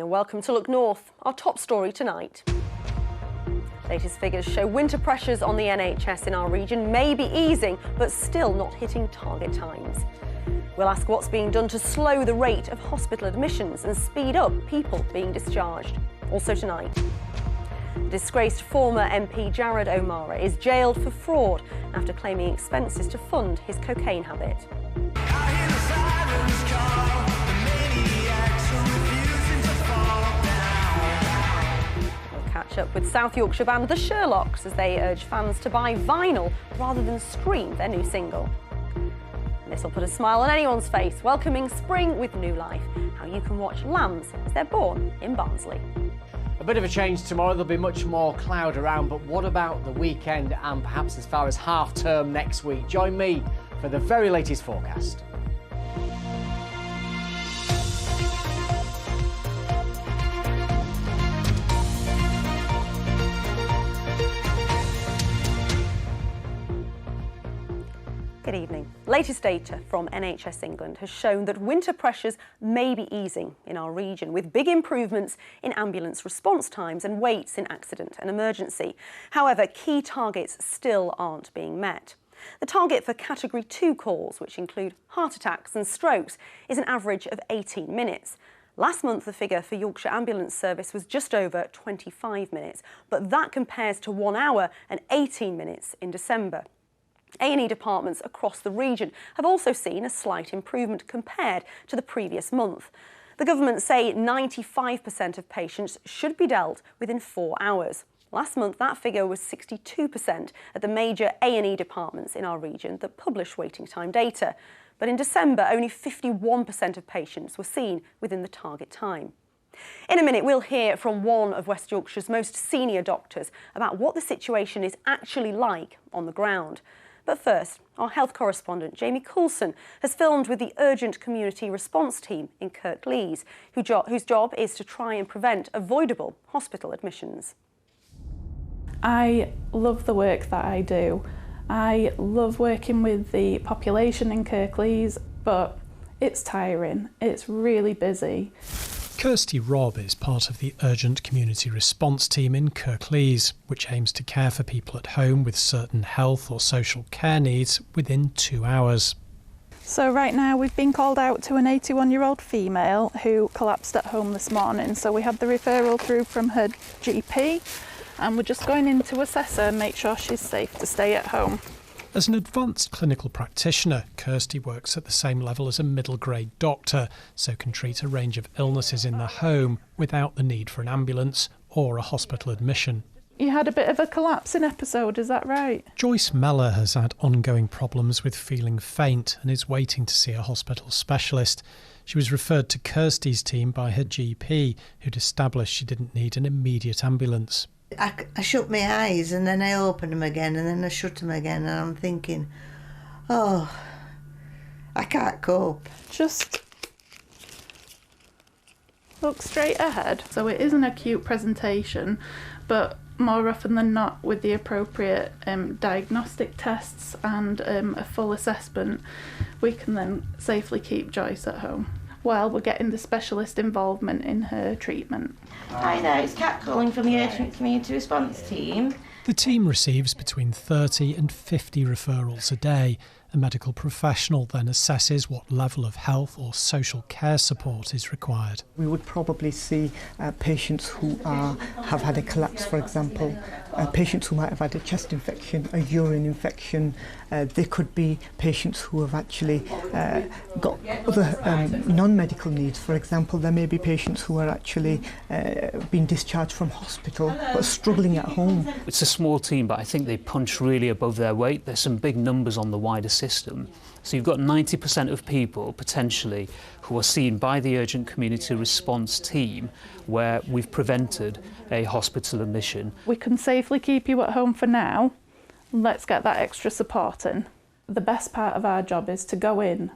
Welcome to Look North, our top story tonight. Latest figures show winter pressures on the NHS in our region may be easing, but still not hitting target times. We'll ask what's being done to slow the rate of hospital admissions and speed up people being discharged. Also tonight, disgraced former MP Jared O'Mara is jailed for fraud after claiming expenses to fund his cocaine habit. Catch up with South Yorkshire band the Sherlocks as they urge fans to buy vinyl rather than stream their new single. This will put a smile on anyone's face, welcoming spring with new life. How you can watch lambs as they're born in Barnsley. A bit of a change tomorrow, there'll be much more cloud around, but what about the weekend and perhaps as far as half term next week? Join me for the very latest forecast. Good evening. Latest data from NHS England has shown that winter pressures may be easing in our region, with big improvements in ambulance response times and waits in accident and emergency. However, key targets still aren't being met. The target for Category 2 calls, which include heart attacks and strokes, is an average of 18 minutes. Last month, the figure for Yorkshire Ambulance Service was just over 25 minutes, but that compares to 1 hour and 18 minutes in December. A&E departments across the region have also seen a slight improvement compared to the previous month. The government say 95% of patients should be dealt within 4 hours. Last month, that figure was 62% at the major A&E departments in our region that publish waiting time data. But in December, only 51% of patients were seen within the target time. In a minute, we'll hear from one of West Yorkshire's most senior doctors about what the situation is actually like on the ground. But first, our health correspondent Jamie Coulson has filmed with the Urgent Community Response Team in Kirklees, whose job is to try and prevent avoidable hospital admissions. I love the work that I do. I love working with the population in Kirklees, but it's tiring. It's really busy. Kirsty Robb is part of the Urgent Community Response Team in Kirklees, which aims to care for people at home with certain health or social care needs within 2 hours. So right now we've been called out to an 81-year-old female who collapsed at home this morning. So we had the referral through from her GP and we're just going in to assess her and make sure she's safe to stay at home. As an advanced clinical practitioner, Kirsty works at the same level as a middle-grade doctor, so can treat a range of illnesses in the home without the need for an ambulance or a hospital admission. You had a bit of a collapsing episode, is that right? Joyce Meller has had ongoing problems with feeling faint and is waiting to see a hospital specialist. She was referred to Kirsty's team by her GP, who'd established she didn't need an immediate ambulance. I shut my eyes and then I open them again and then I shut them again and I'm thinking, oh, I can't cope. Just look straight ahead. So it is an acute presentation, but more often than not with the appropriate diagnostic tests and a full assessment, we can then safely keep Joyce at home while we're getting the specialist involvement in her treatment. Hi there, it's Kat calling from the Urgent Community Response Team. The team receives between 30 and 50 referrals a day. A medical professional then assesses what level of health or social care support is required. We would probably see patients who have had a collapse, for example, patients who might have had a chest infection, a urine infection. There could be patients who have actually got other non-medical needs. For example, there may be patients who are actually being discharged from hospital but struggling at home. It's a small team, but I think they punch really above their weight. There's some big numbers on the wider system. So you've got 90% of people potentially who are seen by the Urgent Community Response Team where we've prevented a hospital admission. We can safely keep you at home for now. Let's get that extra support in. The best part of our job is to go in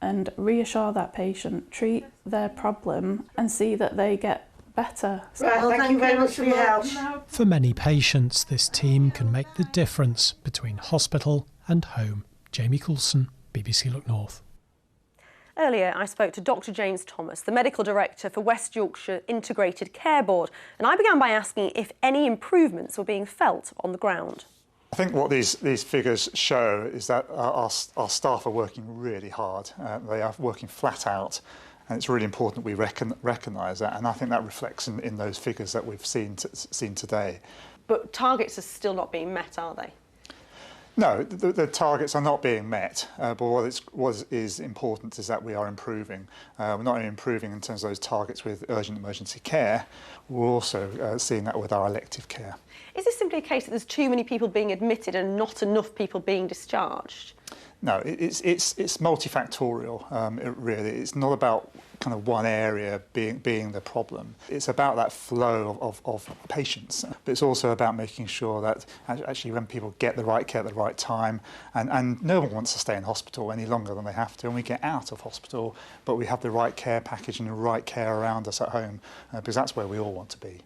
and reassure that patient, treat their problem and see that they get better. Right, well, thank you very much for your help. For many patients, this team can make the difference between hospital and home. Jamie Coulson, BBC Look North. Earlier, I spoke to Dr. James Thomas, the Medical Director for West Yorkshire Integrated Care Board, and I began by asking if any improvements were being felt on the ground. I think what these figures show is that our staff are working really hard. They are working flat out, and it's really important we recognise that, and I think that reflects in those figures that we've seen today. But targets are still not being met, are they? No, the targets are not being met, but what is important is that we are improving. We're not only improving in terms of those targets with urgent emergency care, we're also seeing that with our elective care. Is this simply a case that there's too many people being admitted and not enough people being discharged? No, it's multifactorial, really. It's not about kind of one area being the problem. It's about that flow of patients, but it's also about making sure that actually when people get the right care at the right time, and no one wants to stay in hospital any longer than they have to, and we get out of hospital, but we have the right care package and the right care around us at home, because that's where we all want to be.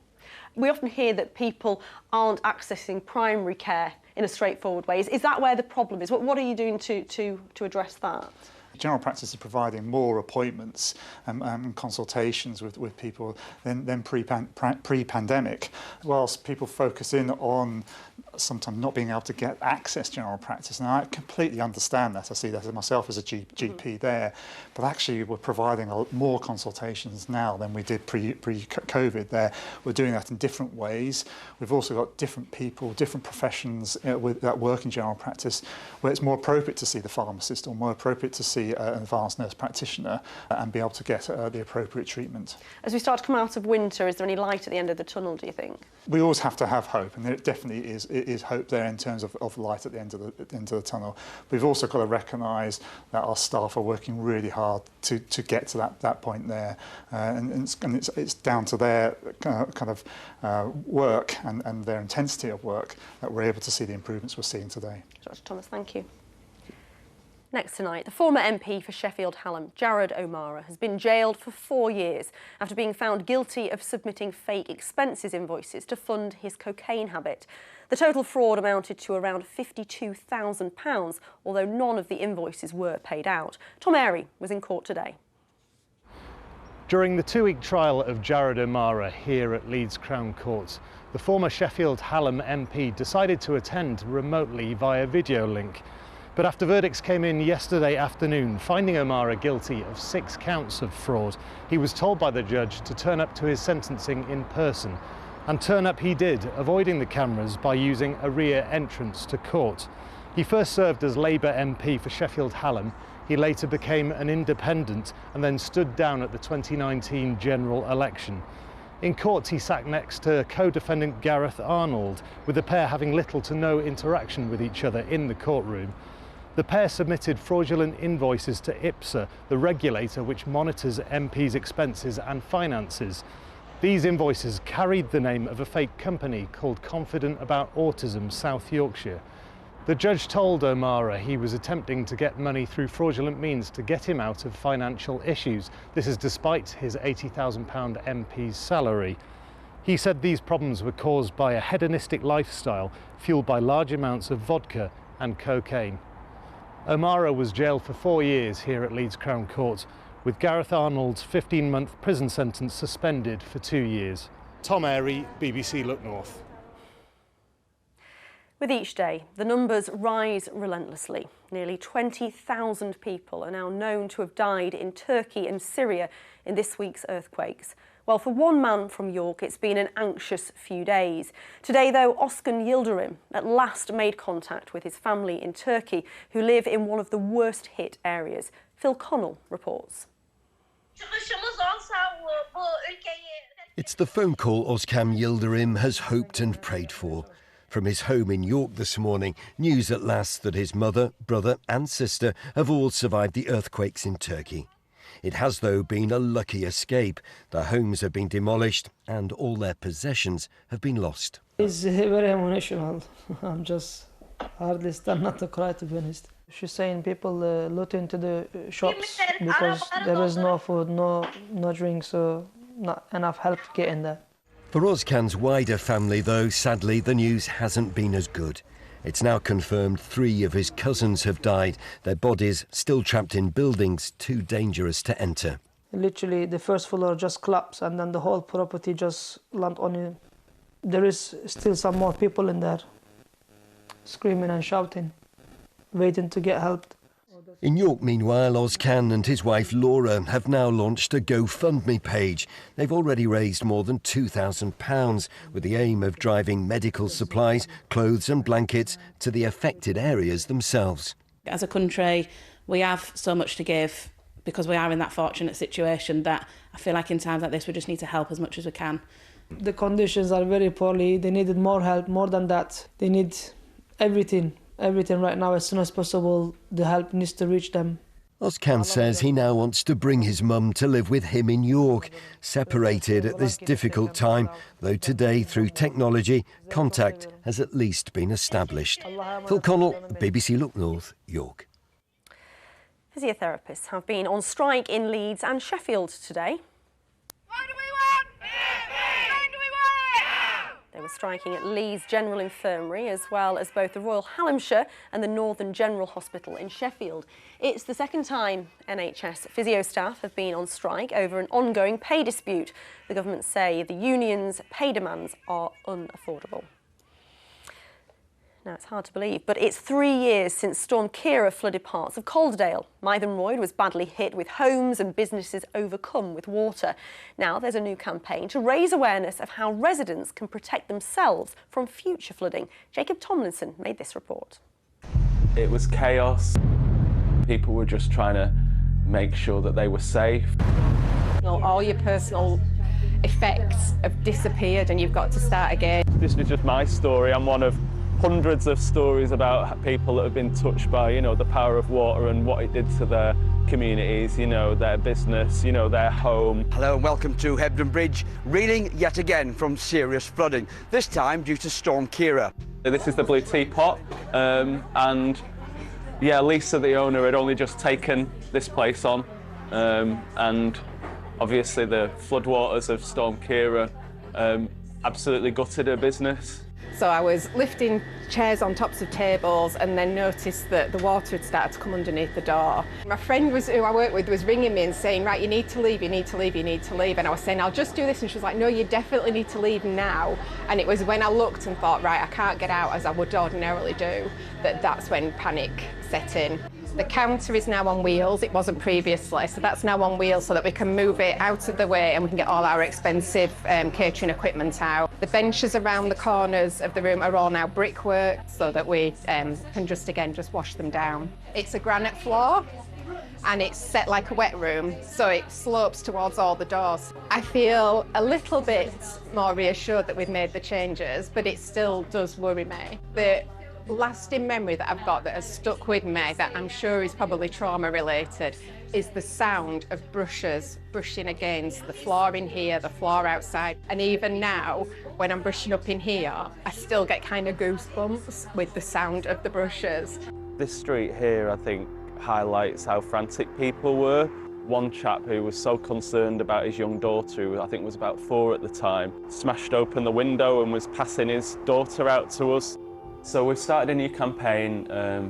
We often hear that people aren't accessing primary care in a straightforward way. Is that where the problem is? What are you doing to address that? General practice is providing more appointments and consultations with people than pre-pandemic, whilst people focus in on sometimes not being able to get access to general practice. And I completely understand that. I see that myself as a GP there, but actually we're providing more consultations now than we did pre-COVID there. We're doing that in different ways. We've also got different people, different professions that work in general practice, where it's more appropriate to see the pharmacist or more appropriate to see an advanced nurse practitioner and be able to get the appropriate treatment. As we start to come out of winter, is there any light at the end of the tunnel, do you think? We always have to have hope, and there definitely is hope there in terms of light at the end of the tunnel. We've also got to recognise that our staff are working really hard to get to that point there, and it's down to their kind of work and their intensity of work that we're able to see the improvements we're seeing today. Dr. Thomas, thank you. Next tonight, the former MP for Sheffield Hallam, Jared O'Mara, has been jailed for 4 years after being found guilty of submitting fake expenses invoices to fund his cocaine habit. The total fraud amounted to around £52,000, although none of the invoices were paid out. Tom Airy was in court today. During the 2-week trial of Jared O'Mara here at Leeds Crown Court, the former Sheffield Hallam MP decided to attend remotely via video link. But after verdicts came in yesterday afternoon, finding O'Mara guilty of 6 counts of fraud, he was told by the judge to turn up to his sentencing in person. And turn up he did, avoiding the cameras by using a rear entrance to court. He first served as Labour MP for Sheffield Hallam. He later became an independent and then stood down at the 2019 general election. In court, he sat next to co-defendant Gareth Arnold, with the pair having little to no interaction with each other in the courtroom. The pair submitted fraudulent invoices to IPSA, the regulator which monitors MPs' expenses and finances. These invoices carried the name of a fake company called Confident About Autism South Yorkshire. The judge told O'Mara he was attempting to get money through fraudulent means to get him out of financial issues. This is despite his £80,000 MP's salary. He said these problems were caused by a hedonistic lifestyle fueled by large amounts of vodka and cocaine. O'Mara was jailed for 4 years here at Leeds Crown Court, with Gareth Arnold's 15-month prison sentence suspended for 2 years. Tom Airy, BBC Look North. With each day, the numbers rise relentlessly. Nearly 20,000 people are now known to have died in Turkey and Syria in this week's earthquakes. Well, for one man from York, it's been an anxious few days. Today, though, Özkan Yildirim at last made contact with his family in Turkey, who live in one of the worst-hit areas. Phil Connell reports. It's the phone call Özkan Yildirim has hoped and prayed for. From his home in York this morning, news at last that his mother, brother and sister have all survived the earthquakes in Turkey. It has, though, been a lucky escape. Their homes have been demolished and all their possessions have been lost. It's very emotional. I'm just hardly stand not to cry, to be honest. She's saying people loot into the shops because there is no food, no drink, so not enough help getting there. For Özkan's wider family, though, sadly, the news hasn't been as good. It's now confirmed 3 of his cousins have died, their bodies still trapped in buildings too dangerous to enter. Literally, the first floor just collapsed and then the whole property just landed on you. There is still some more people in there, screaming and shouting, waiting to get help. In York, meanwhile, Ozcan and his wife Laura have now launched a GoFundMe page. They've already raised more than £2,000 with the aim of driving medical supplies, clothes and blankets to the affected areas themselves. As a country, we have so much to give because we are in that fortunate situation that I feel like in times like this we just need to help as much as we can. The conditions are very poorly. They needed more help, more than that. They need everything right now as soon as possible. The help needs to reach them. Ozcan says he now wants to bring his mum to live with him in York, separated at this difficult time, though today, through technology, contact has at least been established. Phil Connell, BBC Look North, York. Physiotherapists have been on strike in Leeds and Sheffield today. What do we want? When do we want it? They were striking at Leeds General Infirmary as well as both the Royal Hallamshire and the Northern General Hospital in Sheffield. It's the second time NHS physio staff have been on strike over an ongoing pay dispute. The government say the union's pay demands are unaffordable. Now, it's hard to believe, but it's 3 years since Storm Ciara flooded parts of Calderdale. Mythen Royd was badly hit, with homes and businesses overcome with water. Now there's a new campaign to raise awareness of how residents can protect themselves from future flooding. Jacob Tomlinson made this report. It was chaos. People were just trying to make sure that they were safe. All your personal effects have disappeared and you've got to start again. This is just my story. I'm one of hundreds of stories about people that have been touched by, the power of water and what it did to their communities, their business, their home. Hello and welcome to Hebden Bridge, reeling yet again from serious flooding, this time due to Storm Ciara. This is the Blue Teapot, and yeah, Lisa, the owner, had only just taken this place on, and obviously the floodwaters of Storm Ciara absolutely gutted her business. So I was lifting chairs on tops of tables and then noticed that the water had started to come underneath the door. My friend who I worked with was ringing me and saying, right, you need to leave, you need to leave, you need to leave. And I was saying, I'll just do this. And she was like, no, you definitely need to leave now. And it was when I looked and thought, right, I can't get out as I would ordinarily do, that's when panic set in. The counter is now on wheels. It wasn't previously, so that's now on wheels so that we can move it out of the way and we can get all our expensive catering equipment out. The benches around the corners of the room are all now brickwork so that we can just wash them down. It's a granite floor and it's set like a wet room, so it slopes towards all the doors. I feel a little bit more reassured that we've made the changes, but it still does worry me. The lasting memory that I've got that has stuck with me, that I'm sure is probably trauma related, is the sound of brushes brushing against the floor in here, the floor outside. And even now, when I'm brushing up in here, I still get kind of goosebumps with the sound of the brushes. This street here, I think, highlights how frantic people were. One chap who was so concerned about his young daughter, who I think was about 4 at the time, smashed open the window and was passing his daughter out to us. So we've started a new campaign,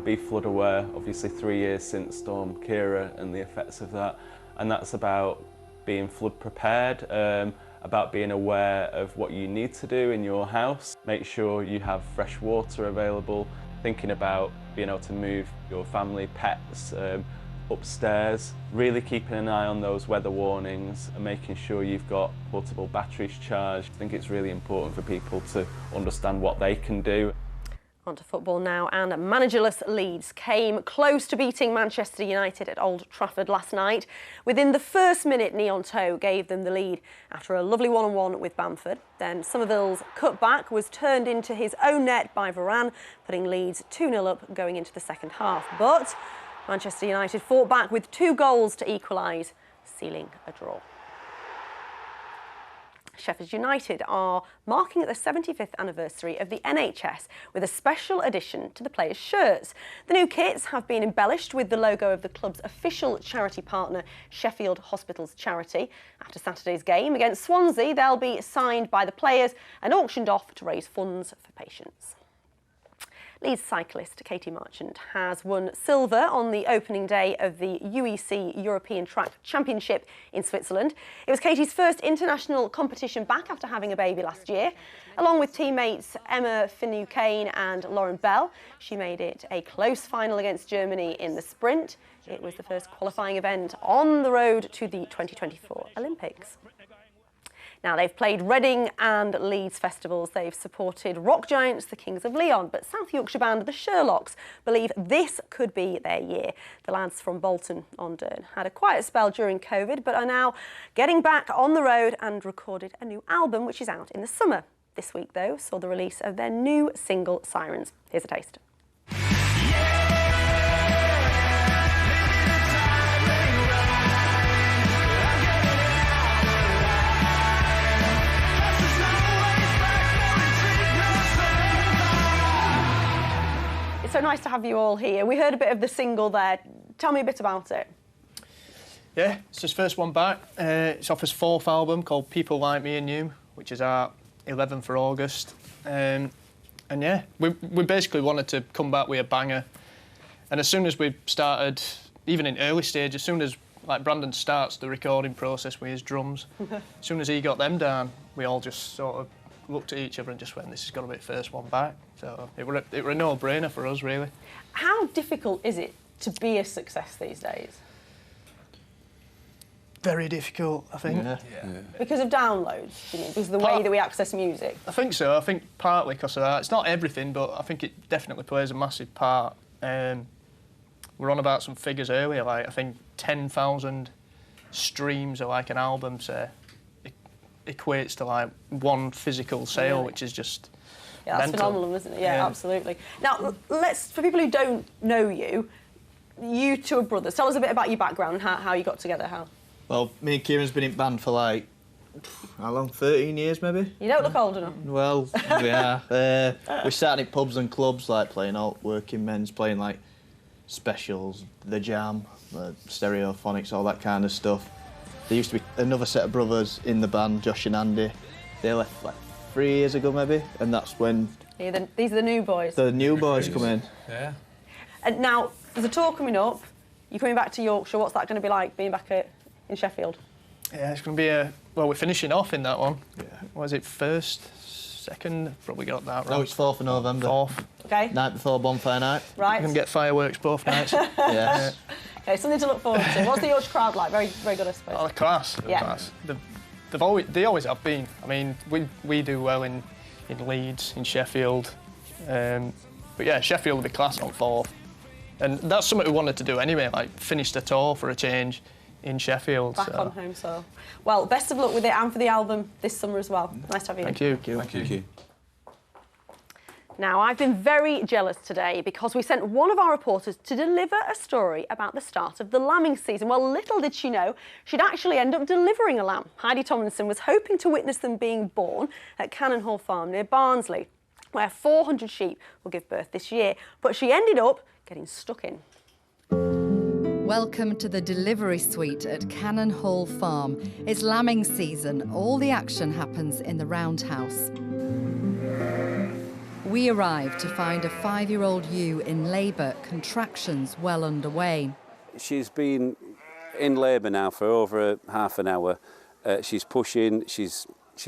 Be Flood Aware, obviously 3 years since Storm Ciara and the effects of that. And that's about being flood prepared, about being aware of what you need to do in your house. Make sure you have fresh water available, thinking about being able to move your family, pets upstairs, really keeping an eye on those weather warnings and making sure you've got portable batteries charged. I think it's really important for people to understand what they can do. On to football now, and managerless Leeds came close to beating Manchester United at Old Trafford last night. Within the first minute, Neon Toe gave them the lead after a lovely one-on-one with Bamford. Then Somerville's cutback was turned into his own net by Varane, putting Leeds 2-0 up going into the second half. But Manchester United fought back with 2 goals to equalise, sealing a draw. Sheffield United are marking the 75th anniversary of the NHS with a special addition to the players' shirts. The new kits have been embellished with the logo of the club's official charity partner, Sheffield Hospitals Charity. After Saturday's game against Swansea, they'll be signed by the players and auctioned off to raise funds for patients. Leeds cyclist Katie Marchant has won silver on the opening day of the UEC European Track Championship in Switzerland. It was Katie's first international competition back after having a baby last year. Along with teammates Emma Finucane and Lauren Bell, she made it a close final against Germany in the sprint. It was the first qualifying event on the road to the 2024 Olympics. Now, they've played Reading and Leeds festivals. They've supported rock giants, the Kings of Leon, but South Yorkshire band, the Sherlocks, believe this could be their year. The lads from Bolton-on-Dearne had a quiet spell during COVID, but are now getting back on the road and recorded a new album, which is out in the summer. This week, though, saw the release of their new single, Sirens. Here's a taste. It's so nice to have you all here. We heard a bit of the single there. Tell me a bit about it. Yeah, it's his first one back. It's off his 4th album called People Like Me and You, which is out 11th for August. And yeah, we basically wanted to come back with a banger. And as soon as we started, even in early stage, as soon as like Brandon starts the recording process with his drums, as soon as he got them down, we all just sort of looked at each other and just went, this has got to be the first one back. So it were a no-brainer for us, really. How difficult is it to be a success these days? Very difficult, I think. Yeah. Because of downloads, do you mean? Because of the way that we access music? I think so. I think partly because of that. It's not everything, but I think it definitely plays a massive part. We're on about some figures earlier, like I think 10,000 streams of like an album, say, equates to like one physical sale, which is just yeah, that's mental. phenomenal, isn't it? Yeah, absolutely. Now, for people who don't know you, you two are brothers. Tell us a bit about your background and how you got together. Well, me and Kieran's been in band for like, how long? 13 years maybe? You don't look old enough. Well, we are. We started in pubs and clubs, like playing alt working men's, playing like Specials, The Jam, Stereophonics, all that kind of stuff. There used to be another set of brothers in the band, Josh and Andy. They left like 3 years ago maybe, and that's when... These are the new boys. The new boys come in. Yeah. And now, there's a tour coming up. You're coming back to Yorkshire. What's that going to be like, being back in Sheffield? Yeah, it's going to be well, we're finishing off in that one. Yeah. What is it, 1st, 2nd? Probably got that right. No, it's 4th of November. 4th. OK. Night before bonfire night. Right. You can get fireworks both nights. Yes. OK, something to look forward to. What's the Yorkshire crowd like? Very, very good, I suppose. Oh, class. Yeah. Class. They always have been. I mean, we do well in Leeds, in Sheffield. But yeah, Sheffield will be class on 4th. And that's something we wanted to do anyway, like finish the tour for a change in Sheffield. Back on home soil. Well, best of luck with it and for the album this summer as well. Nice to have you. Thank you. Thank you. Now, I've been very jealous today because we sent one of our reporters to deliver a story about the start of the lambing season. Well, little did she know she'd actually end up delivering a lamb. Heidi Tomlinson was hoping to witness them being born at Cannon Hall Farm near Barnsley, where 400 sheep will give birth this year. But she ended up getting stuck in. Welcome to the delivery suite at Cannon Hall Farm. It's lambing season. All the action happens in the roundhouse. We arrived to find a 5-year-old ewe in labour, contractions well underway. She's been in labour now for over half an hour. She's pushing, she's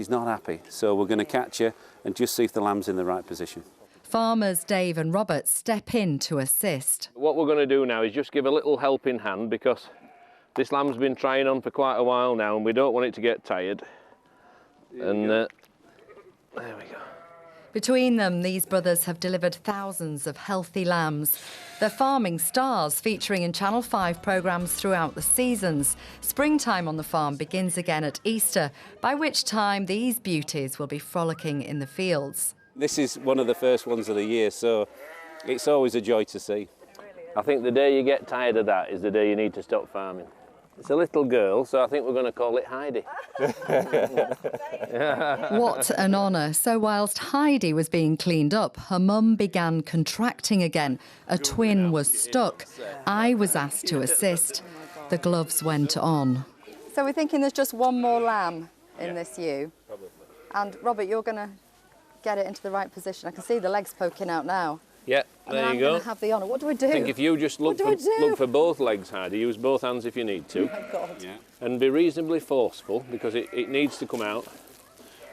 not happy. So we're going to catch her and just see if the lamb's in the right position. Farmers Dave and Robert step in to assist. What we're going to do now is just give a little helping hand because this lamb's been trying on for quite a while now and we don't want it to get tired. And there we go. Between them, these brothers have delivered thousands of healthy lambs. They're farming stars, featuring in Channel 5 programmes throughout the seasons. Springtime on the farm begins again at Easter, by which time these beauties will be frolicking in the fields. This is one of the first ones of the year, so it's always a joy to see. I think the day you get tired of that is the day you need to stop farming. It's a little girl, so I think we're going to call it Heidi. What an honour. So whilst Heidi was being cleaned up, her mum began contracting again. A twin was stuck. I was asked to assist. The gloves went on. So we're thinking there's just one more lamb in this ewe. And Robert, you're going to get it into the right position. I can see the legs poking out now. Yeah, And there then you go. I'm going to have the honour. What do I do? I think if you just look for both legs, Heidi, use both hands if you need to. Oh my God. Yeah. And be reasonably forceful because it needs to come out.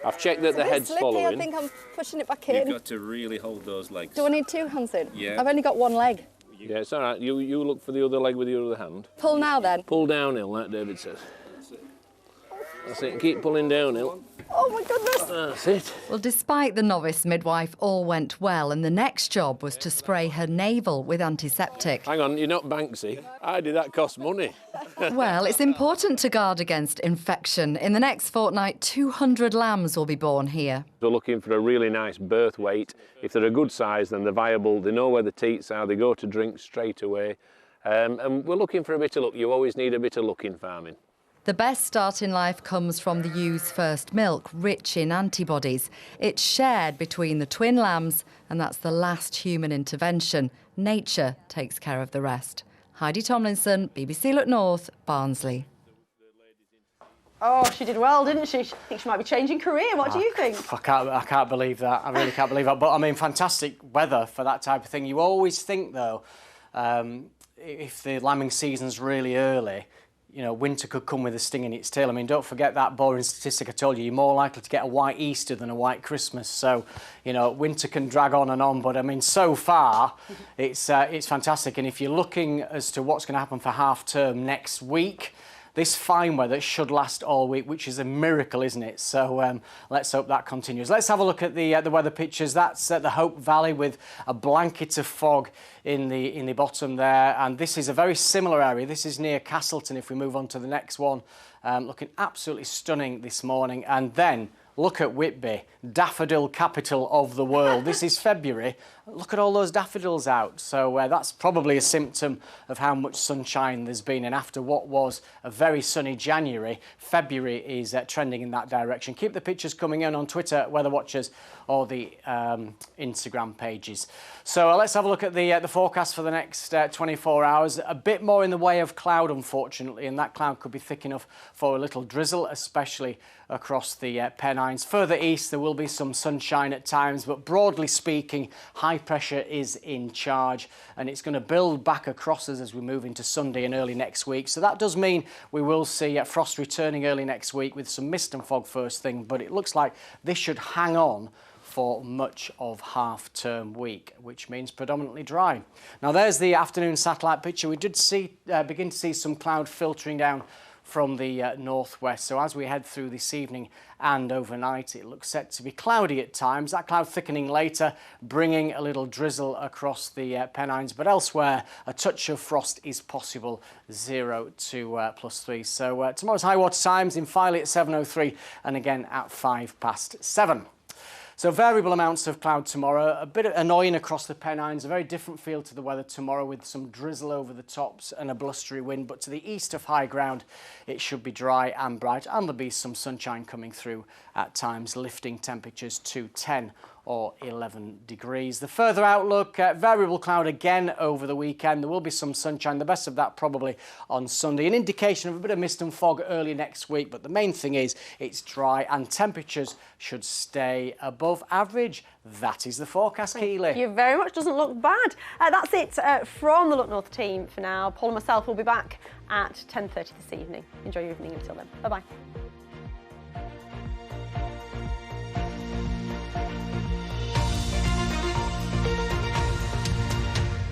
I've checked that It's a the bit head's slippy. following. I think I'm pushing it back in. You've got to really hold those legs. Do I need two hands in? Yeah. I've only got one leg. Yeah, it's all right. You look for the other leg with your other hand. Pull now then. Pull downhill, like David says. That's it. Keep pulling downhill. Oh my goodness. That's it. Well, despite the novice midwife, all went well, and the next job was to spray her navel with antiseptic. Hang on, you're not Banksy. Heidi, that costs money. Well, it's important to guard against infection. In the next fortnight, 200 lambs will be born here. We're looking for a really nice birth weight. If they're a good size, then they're viable. They know where the teats are. They go to drink straight away. And we're looking for a bit of luck. You always need a bit of luck in farming. The best start in life comes from the ew's first milk, rich in antibodies. It's shared between the twin lambs, and that's the last human intervention. Nature takes care of the rest. Heidi Tomlinson, BBC Look North, Barnsley. Oh, she did well, didn't she? I think she might be changing career. What do you think? I can't believe that. I really can't believe that. But, I mean, fantastic weather for that type of thing. You always think, though, if the lambing season's really early, you know, winter could come with a sting in its tail. I mean, don't forget that boring statistic I told you. You're more likely to get a white Easter than a white Christmas. So, you know, winter can drag on. But, I mean, so far, it's fantastic. And if you're looking as to what's going to happen for half-term next week, this fine weather should last all week, which is a miracle, isn't it? So let's hope that continues. Let's have a look at the weather pictures. That's at the Hope Valley with a blanket of fog in the bottom there. And this is a very similar area. This is near Castleton, if we move on to the next one. Looking absolutely stunning this morning. And then look at Whitby, daffodil capital of the world. This is February. Look at all those daffodils out. So that's probably a symptom of how much sunshine there's been. And after what was a very sunny January, February is trending in that direction. Keep the pictures coming in on Twitter, Weather Watchers, or the Instagram pages. So let's have a look at the forecast for the next 24 hours. A bit more in the way of cloud, unfortunately, and that cloud could be thick enough for a little drizzle, especially across the Pennines. Further east, there will be some sunshine at times, but broadly speaking, high pressure is in charge, and it's going to build back across us as we move into Sunday and early next week. So that does mean we will see frost returning early next week with some mist and fog first thing, but it looks like this should hang on for much of half-term week, which means predominantly dry. Now there's the afternoon satellite picture. We did begin to see some cloud filtering down from the northwest. So as we head through this evening and overnight, it looks set to be cloudy at times. That cloud thickening later, bringing a little drizzle across the Pennines. But elsewhere, a touch of frost is possible, 0 to +3. So tomorrow's high water times in Filey at 7:03 and again at 7:05. So variable amounts of cloud tomorrow, a bit annoying across the Pennines, a very different feel to the weather tomorrow with some drizzle over the tops and a blustery wind. But to the east of high ground, it should be dry and bright, and there'll be some sunshine coming through at times, lifting temperatures to 10 or 11 degrees. The further outlook, variable cloud again over the weekend. There will be some sunshine, the best of that probably on Sunday. An indication of a bit of mist and fog early next week, but the main thing is it's dry and temperatures should stay above average. That is the forecast, Keely. Thank you very much. Doesn't look bad. That's it from the Look North team for now. Paul and myself will be back at 10:30 this evening. Enjoy your evening until then. Bye-bye.